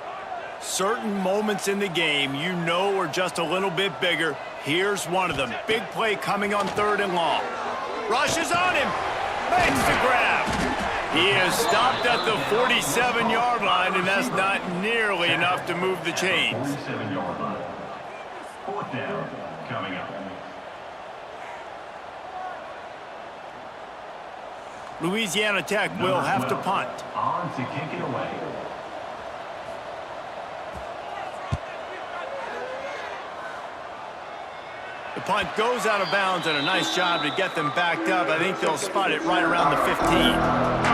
Certain moments in the game you know are just a little bit bigger. Here's one of them. Big play coming on 3rd and long. Rushes on him. Makes the grab. He is stopped at the 47-yard line, and that's not nearly enough to move the chains.
47-yard line. 4th down coming up.
Louisiana Tech will have to punt.
On to kick it away.
The punt goes out of bounds, and a nice job to get them backed up. I think they'll spot it right around the 15.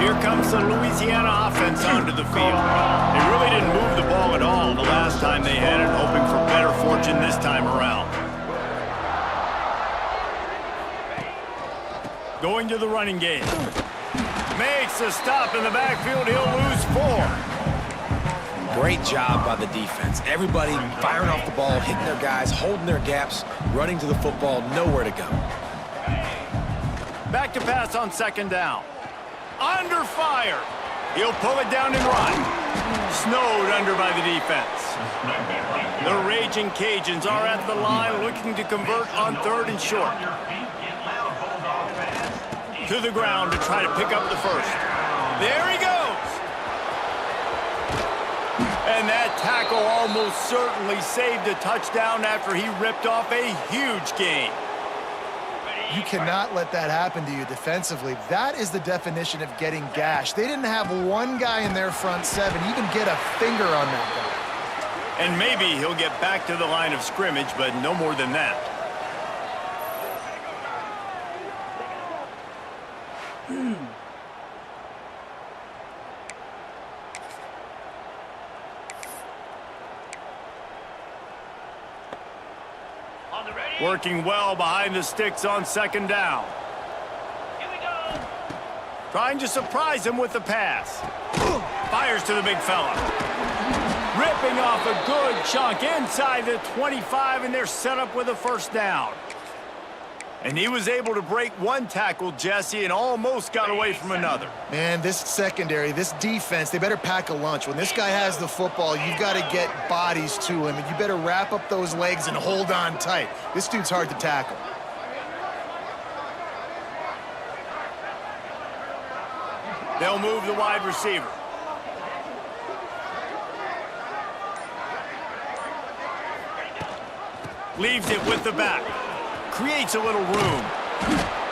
Here comes the Louisiana offense onto the field. They really didn't move the ball at all the last time they had it, hoping for better fortune this time around. Going to the running game. Makes a stop in the backfield. He'll lose 4.
Great job by the defense. Everybody firing off the ball, hitting their guys, holding their gaps, running to the football, nowhere to go.
Back to pass on 2nd down. Under fire. He'll pull it down and run. Snowed under by the defense. The Raging Cajuns are at the line looking to convert on 3rd and short. To the ground to try to pick up the first. There he goes. And that tackle almost certainly saved a touchdown after he ripped off a huge gain.
You cannot let that happen to you defensively. That is the definition of getting gashed. They didn't have one guy in their front 7 even get a finger on that guy.
And maybe he'll get back to the line of scrimmage, but no more than that. Working well behind the sticks on 2nd down. Here we go. Trying to surprise him with the pass. Fires to the big fella. Ripping off a good chunk inside the 25, and they're set up with a 1st down. And he was able to break one tackle, Jesse, and almost got away from another.
Man, this secondary, this defense, they better pack a lunch. When this guy has the football, you've got to get bodies to him, and you better wrap up those legs and hold on tight. This dude's hard to tackle.
They'll move the wide receiver. Leaves it with the back. Creates a little room.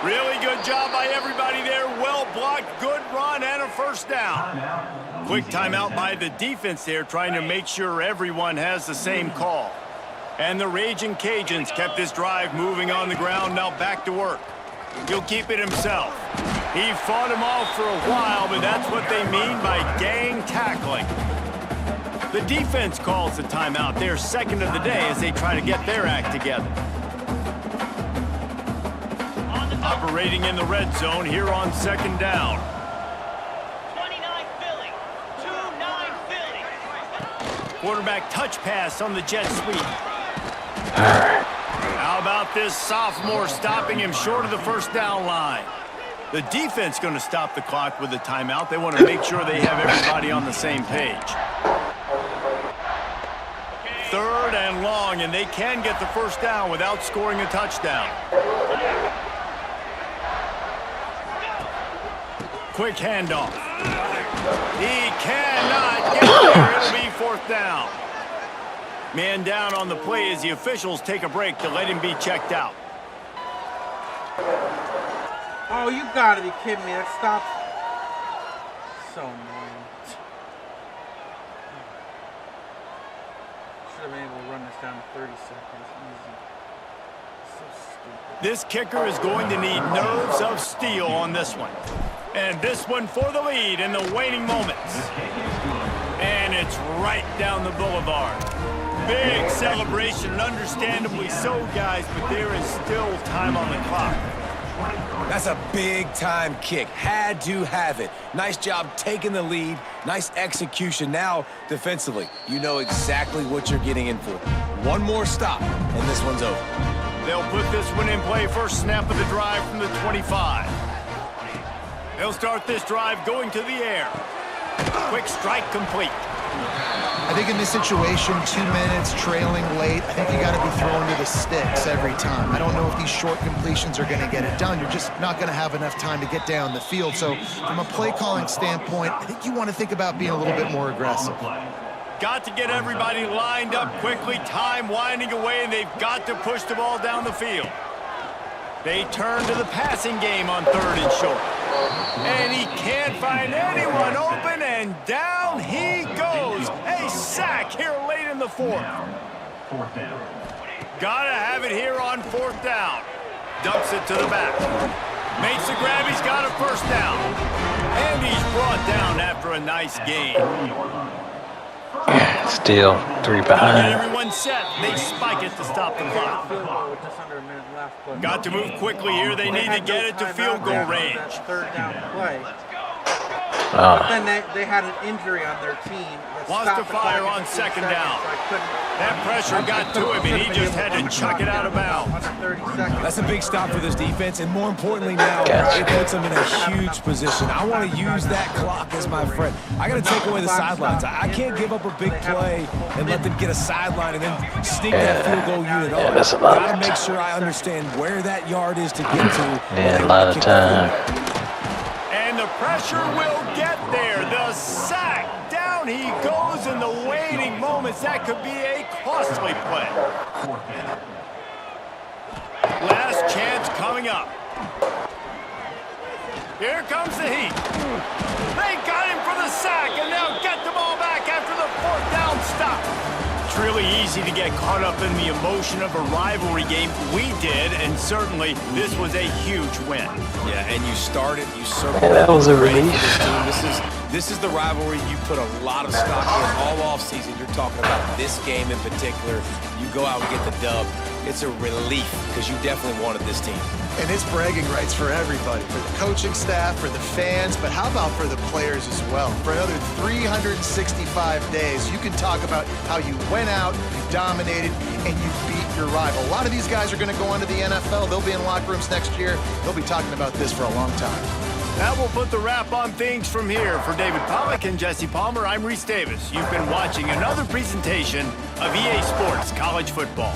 Really good job by everybody there. Well blocked, good run, and a 1st down. Quick timeout by the defense there, trying to make sure everyone has the same call. And the Raging Cajuns kept this drive moving on the ground, now back to work. He'll keep it himself. He fought him off for a while, but that's what they mean by gang tackling. The defense calls the timeout, their 2nd of the day, as they try to get their act together. Operating in the red zone here on 2nd down.
29 Philly. 2-9 Philly.
Quarterback touch pass on the jet sweep. How about this sophomore stopping him short of the 1st down line? The defense going to stop the clock with a timeout. They want to make sure they have everybody on the same page. 3rd and long, and they can get the 1st down without scoring a touchdown. Quick handoff. He cannot get there. It'll be 4th down. Man down on the play as the officials take a break to let him be checked out.
Oh, you gotta be kidding me. That stops. So annoying. Should have been able to run this down to 30 seconds. Easy.
This kicker is going to need nerves of steel on this one. And this one for the lead in the waning moments. And it's right down the boulevard. Big celebration, and understandably so, guys, but there is still time on the clock.
That's a big-time kick. Had to have it. Nice job taking the lead. Nice execution. Now, defensively, you know exactly what you're getting in for. One more stop, and this one's over.
They'll put this one in play. First snap of the drive from the 25. They'll start this drive going to the air. Quick strike complete.
I think in this situation, 2 minutes, trailing late, I think you got to be throwing to the sticks every time. I don't know if these short completions are going to get it done. You're just not going to have enough time to get down the field. So from a play calling standpoint, I think you want to think about being a little bit more aggressive.
Got to get everybody lined up quickly. Time winding away, and they've got to push the ball down the field. They turn to the passing game on 3rd and short. And he can't find anyone open, and down he goes. A sack here late in the 4th.
Fourth down.
Gotta have it here on 4th down. Dumps it to the back. Makes the grab, he's got a 1st down. And he's brought down after a nice gain.
Still 3
Get
behind.
everyone set. They spike it to stop the clock.
Field goal with just under a minute left. But
Got to move quickly here. They need to get it to field goal range.
That 3rd down play.
Ah.
But then they had an injury on their team. that
Wants to
stopped the clock
fire
at
on
15
second
seconds,
down.
so I couldn't-
That pressure got to him, and he just had to chuck it out of bounds.
Under 30 seconds.
That's a big stop for this defense, and more importantly now,
Gotcha.
it puts them in a huge position. I want to use that clock as my friend. I got to take away the sidelines. I can't give up a big play and let them get a sideline and then sneak that field goal unit
Yeah,
on.
that's a lot
Got to
of
make
time.
sure I understand where that yard is to get to.
Yeah, a lot of time.
And the pressure will get there. The sack. Down he goes in the waning moments. That could be a costly play. Last chance coming up. Here comes the heat. They got him for the sack, and they'll get the ball back after the 4th down stop. It's really easy to get caught up in the emotion of a rivalry game. We did, and certainly this was a huge win.
Yeah, and you started, you circled.
Yeah, that was a
ready for
relief.
this team. This is the rivalry you put a lot of stock in all offseason. You're talking about this game in particular. You go out and get the dub. It's a relief because you definitely wanted this team.
And it's bragging rights for everybody, for the coaching staff, for the fans, but how about for the players as well? For another 365 days, you can talk about how you went out, you dominated, and you beat your rival. A lot of these guys are going to go on to the NFL. They'll be in locker rooms next year. They'll be talking about this for a long time.
That will put the wrap on things from here. For David Pollack and Jesse Palmer, I'm Reese Davis. You've been watching another presentation of EA Sports College Football.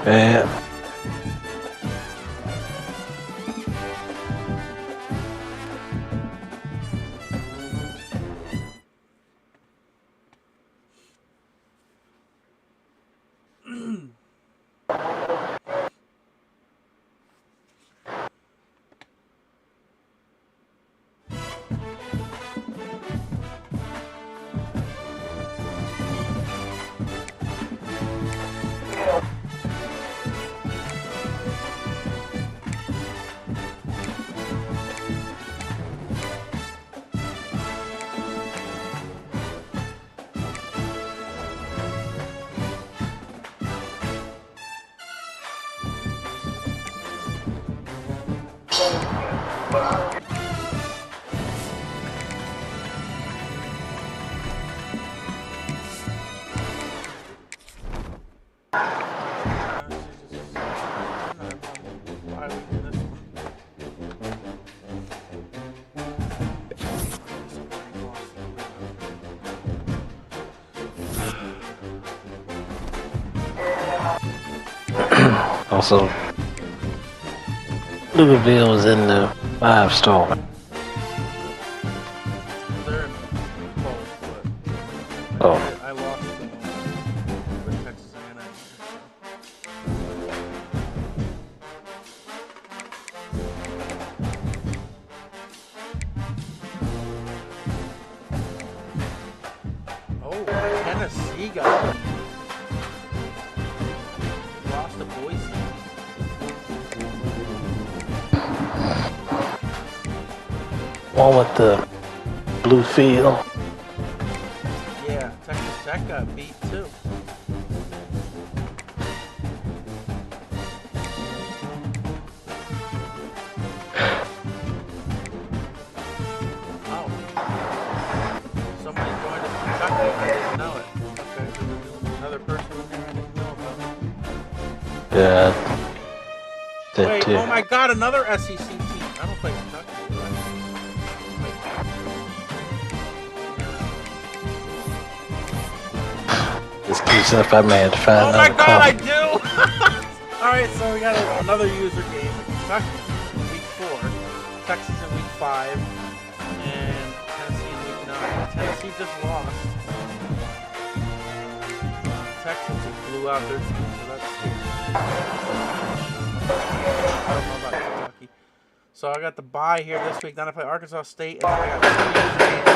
Yeah. Also, Louisville was in the 5-star.
They're close, but
Oh.
I lost with Texas A&M. Oh, Tennessee got beat. Lost to Boise.
One with the blue field.
Yeah, Texas Tech got beat too. Oh. Somebody joined us from Kentucky and I didn't know it. Okay, so there's another person in there I didn't know about.
Yeah. That
Wait,
too.
oh my god, another SEC team. I don't play Kentucky. Do I?
This keeps up. I may have to find
Oh my
another
god, I
call.
do! Alright, so we got another user game. Kentucky in week 4, Texas in week 5, and Tennessee in week 9. Tennessee just lost. Texas just blew out their team, so that's scary. I don't know about Kentucky. So I got the bye here this week. Then I play Arkansas State, and then I got 2 games.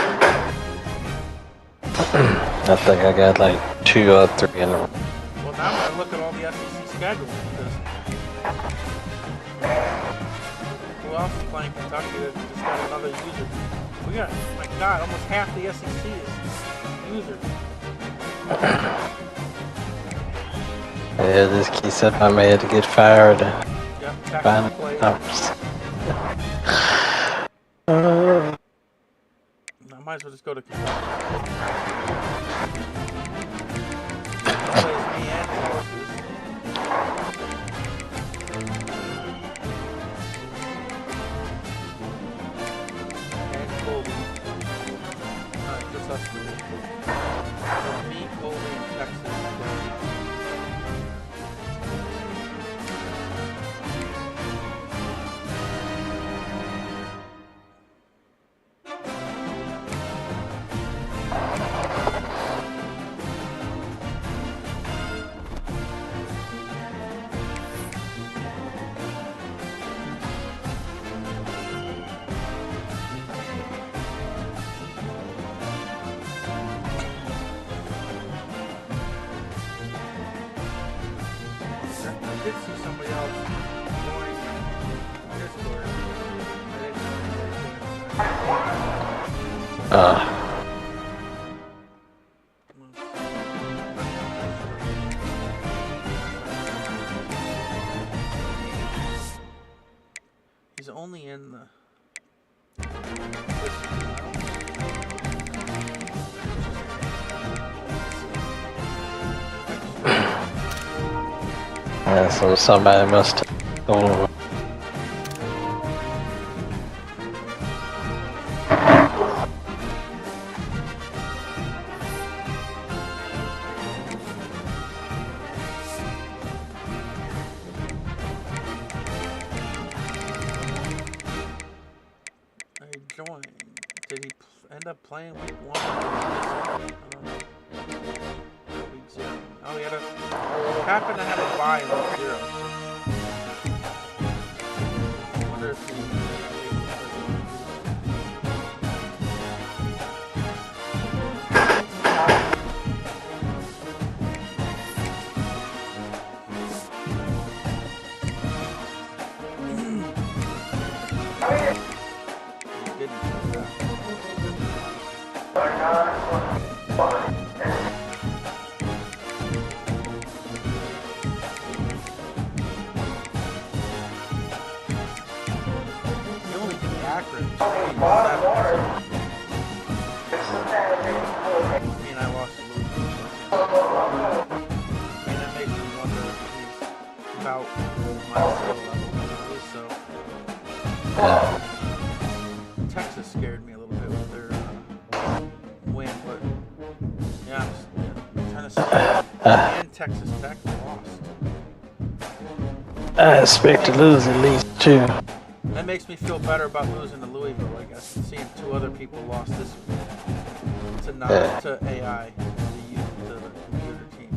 I think I got like 2 or 3 in a row.
Well, now I'm gonna look at all the SEC schedules because who else is playing Kentucky that just got another user? We got, my God, almost half the SEC is users.
Yeah, this keeps up. I may have to get fired.
Yep, Texas
Find
plays. I might as well just go to Kentucky. Plays me and Syracuse. And Colby. Just us three. So me, Colby, and Texas. I did see somebody else join Discord. I didn't know he's only in the
Yeah, so somebody must have told him.
end up playing week 1. Week 0. Oh, he happened to have a bye in week 0. I wonder if he... Texas scared me a little bit with their win, but yeah, Tennessee and Texas Tech lost.
I expect to lose at least 2.
That makes me feel better about losing to Louisville, I guess, and seeing 2 other people lost this week to AI, to the computer team.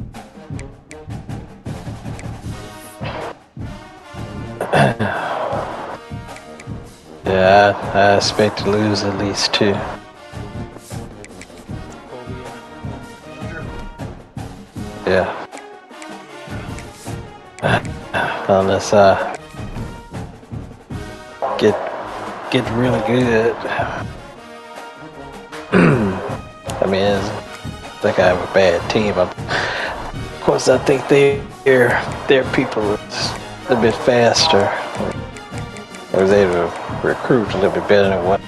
Yeah, I expect to lose at least 2. Yeah. Unless I get really good. I mean, it's like I have a bad team. Of course, I think their people is a bit faster. I was able to recruit a little bit better than what.